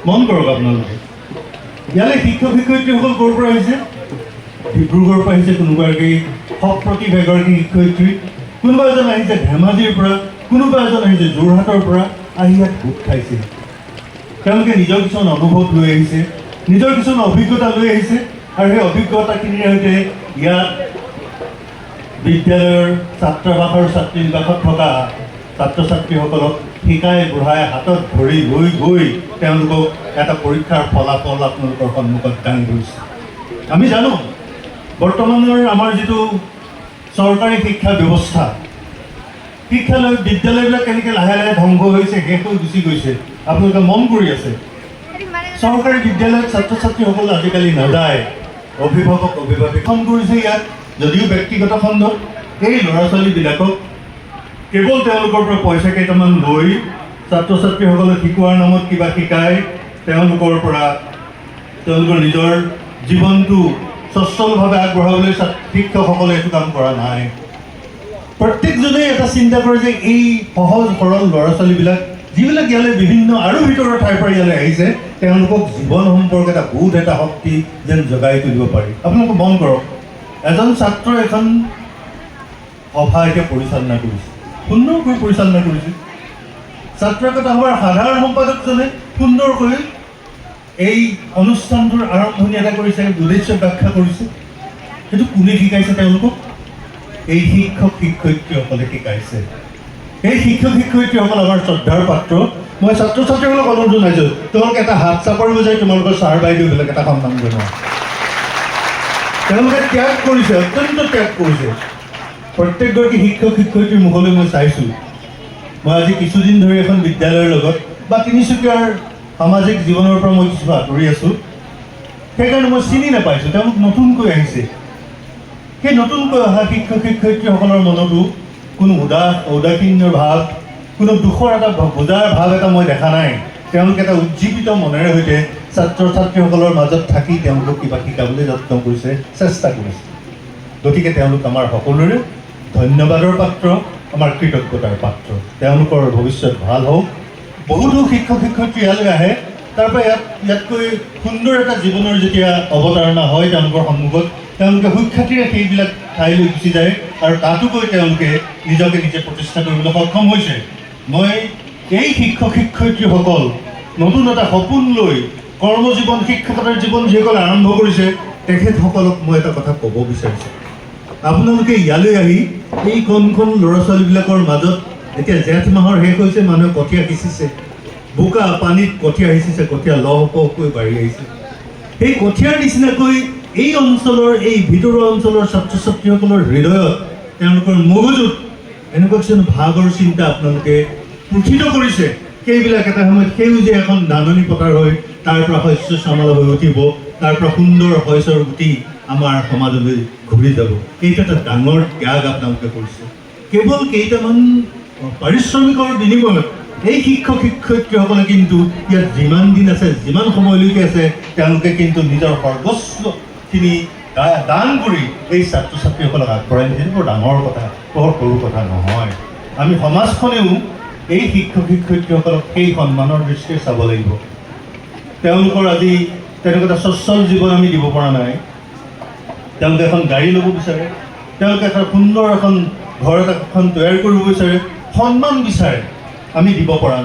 মন কৰক আপোনালোকে, ইয়ালৈ শিক্ষক শিক্ষয়িত্ৰীসকল ক'ৰ পৰা আহিছে? ডিব্ৰুগড়ৰ পৰা আহিছে কোনোবা এগৰাকী সপ্ৰতিভ এগৰাকী শিক্ষয়িত্ৰী, কোনোবা এজন আহিছে ধেমাজিৰ পৰা, কোনোবা এজন আহিছে যোৰহাটৰ পৰা, আহি ইয়াত গোট খাইছে। তেওঁলোকে নিজৰ কিছুমান অনুভৱ লৈ আহিছে, নিজৰ কিছুমান অভিজ্ঞতা লৈ আহিছে, আৰু সেই অভিজ্ঞতাখিনিৰ সৈতে ইয়াত বিদ্যালয়ৰ ছাত্ৰাবাসৰ ছাত্ৰী নিবাসত থকা ছাত্ৰ ছাত্ৰীসকলক শিকাই বুঢ়াই হাতত ধৰি লৈ গৈ তেওঁলোকক এটা পৰীক্ষাৰ ফলাফল আপোনালোকৰ সন্মুখত দাঙি ধৰিছে। আমি জানো বৰ্তমানৰ আমাৰ যিটো চৰকাৰী শিক্ষা ব্যৱস্থা, বিদ্যালয়বিলাক কেনেকৈ লাহে লাহে ধ্বংস হৈছে, শেষ হৈ গুচি গৈছে। আপোনালোকে মন কৰি আছে, চৰকাৰী বিদ্যালয়ত ছাত্ৰ ছাত্ৰীসকল আজিকালি নাযায়। অভিভাৱিখন কৰিছে ইয়াত, যদিও ব্যক্তিগত খণ্ডত এই ল'ৰা ছোৱালীবিলাকক কেৱল তেওঁলোকৰ পৰা পইচা কেইটামান লৈ ছাত্ৰ ছাত্ৰীসকলক শিকোৱাৰ নামত কিবা শিকাই তেওঁলোকৰ পৰা তেওঁলোকৰ নিজৰ জীৱনটো স্বচ্ছলভাৱে আগবঢ়াবলৈ শিক্ষকসকলে এইটো কাম কৰা নাই। প্ৰত্যেকজনেই এটা চিন্তা কৰে যে এই সহজ সৰল ল'ৰা ছোৱালীবিলাক যিবিলাক ইয়ালৈ বিভিন্ন আৰু ভিতৰৰ ঠাইৰ পৰা ইয়ালৈ আহিছে, তেওঁলোকক জীৱন সম্পৰ্কে এটা বোধ, এটা শক্তি যেন জগাই তুলিব পাৰি। আপোনালোকে মন কৰক, এজন ছাত্ৰই এখন সভা এতিয়া পৰিচালনা কৰিছে, সুন্দৰকৈ পৰিচালনা কৰিছে। ছাত্ৰ একতা সভাৰ সাধাৰণ সম্পাদকজনে সুন্দৰকৈ এই অনুষ্ঠানটোৰ আৰম্ভণি এটা কৰিছে, উদ্দেশ্য ব্যাখ্যা কৰিছে। সেইটো কোনে শিকাইছে তেওঁলোকক? এই শিক্ষক শিক্ষয়িত্ৰীসকলে শিকাইছে। এই শিক্ষক শিক্ষয়িত্ৰীসকল আমাৰ শ্ৰদ্ধাৰ পাত্ৰ। মই ছাত্ৰ ছাত্ৰীসকলক অনুৰোধ জনাইছোঁ, তেওঁলোকে এটা হাত চাপৰি বজাই তোমালোকৰ ছাৰ বাইদেউবিলাক এটা সন্মান জনোৱা। তেওঁলোকে ত্যাগ কৰিছে, অত্যন্ত ত্যাগ কৰিছে। প্ৰত্যেকগৰাকী শিক্ষক শিক্ষয়িত্ৰীৰ মুখলৈ মই চাইছোঁ। মই আজি কিছুদিন ধৰি এখন বিদ্যালয়ৰ লগত বা তিনিচুকীয়াৰ সামাজিক জীৱনৰ পৰা মই কিছু আঁতৰি আছোঁ, সেইকাৰণে মই চিনি নাপাইছোঁ। তেওঁলোক নতুনকৈ আহিছে। সেই নতুনকৈ অহা শিক্ষক শিক্ষয়িত্ৰীসকলৰ মনতো কোনো ঔদাসীন্যৰ ভাৱ, কোনো দুখৰ এটা বোজাৰ ভাৱ এটা মই দেখা নাই। তেওঁলোকে এটা উজ্জীৱিত মনেৰে সৈতে ছাত্ৰ ছাত্ৰীসকলৰ মাজত থাকি তেওঁলোকক কিবা শিকাবলৈ যত্ন কৰিছে, চেষ্টা কৰিছে। গতিকে তেওঁলোক আমাৰ সকলোৰে ধন্যবাদৰ পাত্ৰ, আমাৰ কৃতজ্ঞতাৰ পাত্ৰ। তেওঁলোকৰ ভৱিষ্যত ভাল হওক। বহুতো শিক্ষক শিক্ষয়িত্ৰী ইয়ালৈ আহে, তাৰ পৰা ইয়াতকৈ সুন্দৰ এটা জীৱনৰ যেতিয়া অৱতাৰণা হয় তেওঁলোকৰ সন্মুখত, তেওঁলোকে সুখ্যাতিৰে সেইবিলাক ঠাইলৈ গুচি যায় আৰু তাতো গৈ তেওঁলোকে নিজকে নিজে প্ৰতিষ্ঠা কৰিবলৈ সক্ষম হৈছে। মই এই শিক্ষক শিক্ষয়িত্ৰীসকল নতুন এটা সপোন লৈ কৰ্মজীৱন, শিক্ষকতাৰ জীৱন যিসকলে আৰম্ভ কৰিছে, তেখেতসকলক মই এটা কথা ক'ব বিচাৰিছোঁ। আপোনালোকে ইয়ালৈ আহি এই কণ ল'ৰা ছোৱালীবিলাকৰ মাজত, এতিয়া জেঠ মাহৰ শেষ হৈছে, মানুহে কঠীয়া সিঁচিছে, বোকা পানীত কঠীয়া সিঁচিছে, কঠীয়া লহপহকৈ বাঢ়ি আহিছে। সেই কঠীয়াৰ নিচিনাকৈ এই অঞ্চলৰ, এই ভিতৰুৱা অঞ্চলৰ ছাত্ৰ ছাত্ৰীসকলৰ হৃদয়ত, তেওঁলোকৰ মগজুত এনেকুৱা কিছুমান ভাগৰ চিন্তা আপোনালোকে পুঠিত কৰিছে। সেইবিলাক এটা সময়ত সেউজীয়া এখন ধাননি পথাৰ হৈ তাৰ পৰা শস্য শ্যামল হৈ উঠিব, তাৰ পৰা সুন্দৰ শস্যৰ গুটি আমাৰ সমাজলৈ ঘূৰি যাব। এইটো এটা ডাঙৰ ত্যাগ আপোনালোকে কৰিছে। কেৱল কেইটামান পাৰিশ্ৰমিকৰ বিনিময়ত এই শিক্ষক শিক্ষয়িত্ৰীসকলে কিন্তু ইয়াত যিমান দিন আছে, যিমান সময়লৈকে আছে, তেওঁলোকে কিন্তু নিজৰ সৰ্বস্বখিনি দান কৰি এই ছাত্ৰ ছাত্ৰীসকলক আগবঢ়াই নিছে। বৰ ডাঙৰ কথা, বৰ সৰু কথা নহয়। আমি সমাজখনেও এই শিক্ষক শিক্ষয়িত্ৰীসকলক সেই সন্মানৰ দৃষ্টিৰে চাব লাগিব। তেওঁলোকৰ আজি তেনেকুৱা এটা স্বচ্ছল জীৱন আমি দিব পৰা নাই। তেওঁলোকে এখন গাড়ী ল'ব বিচাৰে, তেওঁলোকে এটা সুন্দৰ এখন ঘৰ এখন তৈয়াৰ কৰিব বিচাৰে, সন্মান বিচাৰে, আমি দিব পৰা নাই।